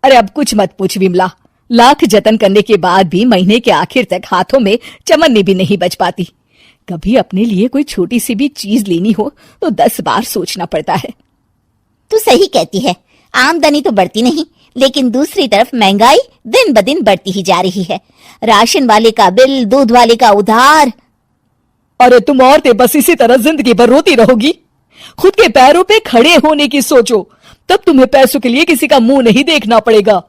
अरे अब कुछ मत पूछ विमला, लाख जतन करने के बाद भी महीने के आखिर तक हाथों में चमन्नी भी नहीं बच पाती। कभी अपने लिए कोई छोटी सी भी चीज लेनी हो तो 10 बार सोचना पड़ता है। तू सही कहती है, आमदनी तो बढ़ती नहीं, लेकिन दूसरी तरफ महंगाई दिन ब दिन बढ़ती ही जा रही है। राशन वाले का बिल, दूध वाले का उधार। अरे तुम औरतें बस इसी तरह जिंदगी भर रोती रहोगी? खुद के पैरों पे खड़े होने की सोचो, तब तुम्हें पैसों के लिए किसी का मुंह नहीं देखना पड़ेगा।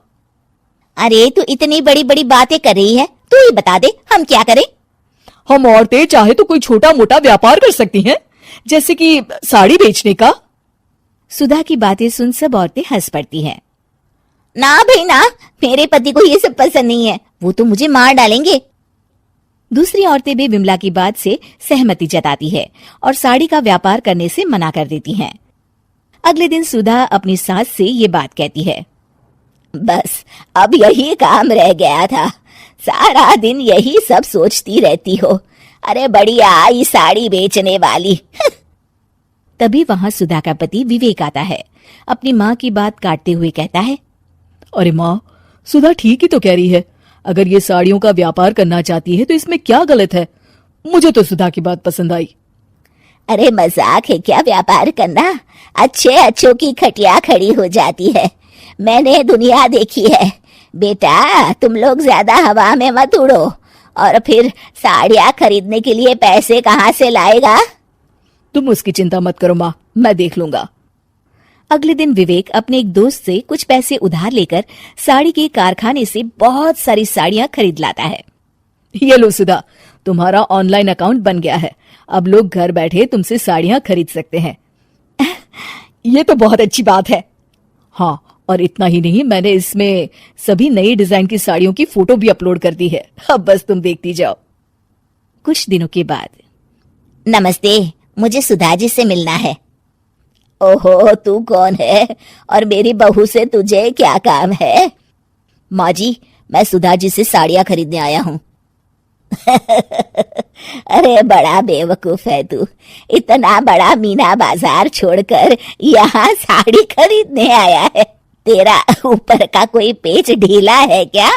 अरे तू इतनी बड़ी बड़ी बातें कर रही है, तू ही बता दे हम क्या करें? हम औरतें चाहे तो कोई छोटा मोटा व्यापार कर सकती हैं, जैसे कि साड़ी बेचने का। सुधा की बातें सुन सब औरतें हंस पड़ती हैं। ना भाई ना, मेरे पति को ये सब पसंद नहीं है, वो तो मुझे मार डालेंगे। दूसरी औरतें भी विमला की बात से सहमति जताती है और साड़ी का व्यापार करने से मना कर देती हैं। अगले दिन सुधा अपनी सास से ये बात कहती है। बस अब यही काम रह गया था, सारा दिन यही सब सोचती रहती हो। अरे बढ़िया आई साड़ी बेचने वाली। तभी वहां सुधा का पति विवेक आता है। अपनी माँ की बात काटते हुए कहता है, अरे माँ, सुधा ठीक ही तो कह रही है। अगर ये साड़ियों का व्यापार करना चाहती है तो इसमें क्या गलत है? मुझे तो सुधा की बात पसंद आई। अरे मजाक है क्या व्यापार करना? अच्छे अच्छों की खटिया खड़ी हो जाती है। मैंने दुनिया देखी है। बेटा तुम लोग ज्यादा हवा में मत उड़ो, और फिर साड़ियाँ खरीदने के लिए पैसे कहाँ से लाएगा? तुम उसकी चिंता मत करो माँ, मैं देख लूंगा। अगले दिन विवेक अपने एक दोस्त से कुछ पैसे उधार लेकर साड़ी के कारखाने से बहुत सारी साड़ियां खरीद लाता है। ये लो सुधा, तुम्हारा ऑनलाइन अकाउंट बन गया है। अब लोग घर बैठे तुमसे साड़ियां खरीद सकते हैं। ये तो बहुत अच्छी बात है। हाँ, और इतना ही नहीं, मैंने इसमें सभी नई डिजाइन की साड़ियों की फोटो भी अपलोड कर दी है। अब बस तुम देखती जाओ। कुछ दिनों के बाद। नमस्ते, मुझे सुधा जी से मिलना है। ओहो, तू कौन है और मेरी बहू से तुझे क्या काम है? माँ जी, मैं सुधा जी से साड़ियाँ खरीदने आया हूँ। अरे बड़ा बेवकूफ है तू, इतना बड़ा मीना बाजार छोड़कर यहाँ साड़ी खरीदने आया है। तेरा ऊपर का कोई पेच ढीला है क्या?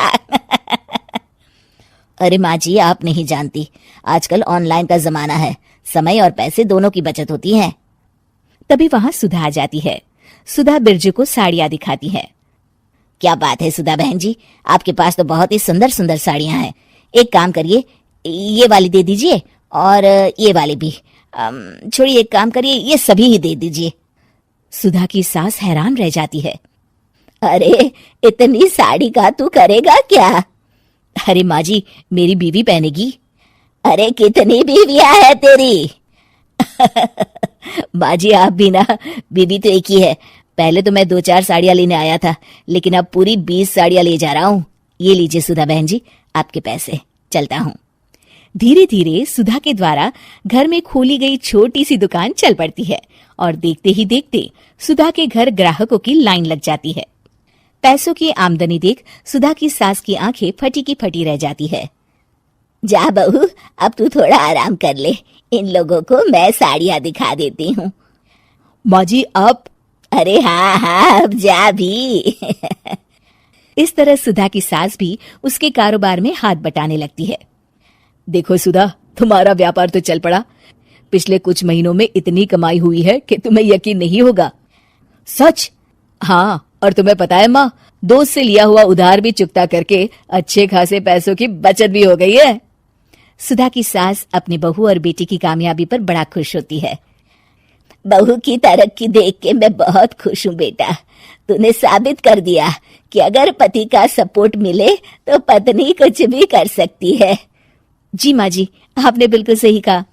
अरे माँ जी, आप नहीं जानती, आजकल ऑनलाइन का जमाना है, समय और पैसे दोनों की बचत होती है। तभी वहां सुधा आ जाती है। सुधा बिरजू को साड़ियां दिखाती है। क्या बात है सुधा बहन जी, आपके पास तो बहुत ही सुंदर सुंदर साड़ियां हैं। एक काम करिए, ये वाली दे दीजिए और ये वाली भी। छोड़िए, एक काम करिए, ये सभी ही दे दीजिए। सुधा की सास हैरान रह जाती है। अरे इतनी साड़ी का तू करेगा क्या? अरे माँ जी, मेरी बीवी पहनेगी। अरे कितनी बीवियां है तेरी? बाजी आप भी ना, बीवी तो एक ही है। पहले तो मैं 2-4 साड़ियां लेने आया था, लेकिन अब पूरी 20 साड़ियां ले जा रहा हूँ। ये लीजिए सुधा बहन जी, आपके पैसे, चलता हूँ। धीरे धीरे सुधा के द्वारा घर में खोली गई छोटी सी दुकान चल पड़ती है और देखते ही देखते सुधा के घर ग्राहकों की लाइन लग जाती है। पैसों की आमदनी देख सुधा की सास की आंखें फटी की फटी रह जाती है। जा बहू, अब तू थोड़ा आराम कर ले, इन लोगों को मैं साड़ियां दिखा देती हूँ। माँ जी आप? अरे हाँ हाँ, अब जा भी। इस तरह सुधा की सास भी उसके कारोबार में हाथ बटाने लगती है। देखो सुधा, तुम्हारा व्यापार तो चल पड़ा। पिछले कुछ महीनों में इतनी कमाई हुई है कि तुम्हें यकीन नहीं होगा। सच? हाँ, और तुम्हें पता है माँ, दोस्त से लिया हुआ उधार भी चुकता करके अच्छे खासे पैसों की बचत भी हो गई है। सुधा की सास अपनी बहू और बेटी की कामयाबी पर बड़ा खुश होती है। बहू की तरक्की देख के मैं बहुत खुश हूँ बेटा। तूने साबित कर दिया कि अगर पति का सपोर्ट मिले तो पत्नी कुछ भी कर सकती है। जी माँ जी, आपने बिल्कुल सही कहा।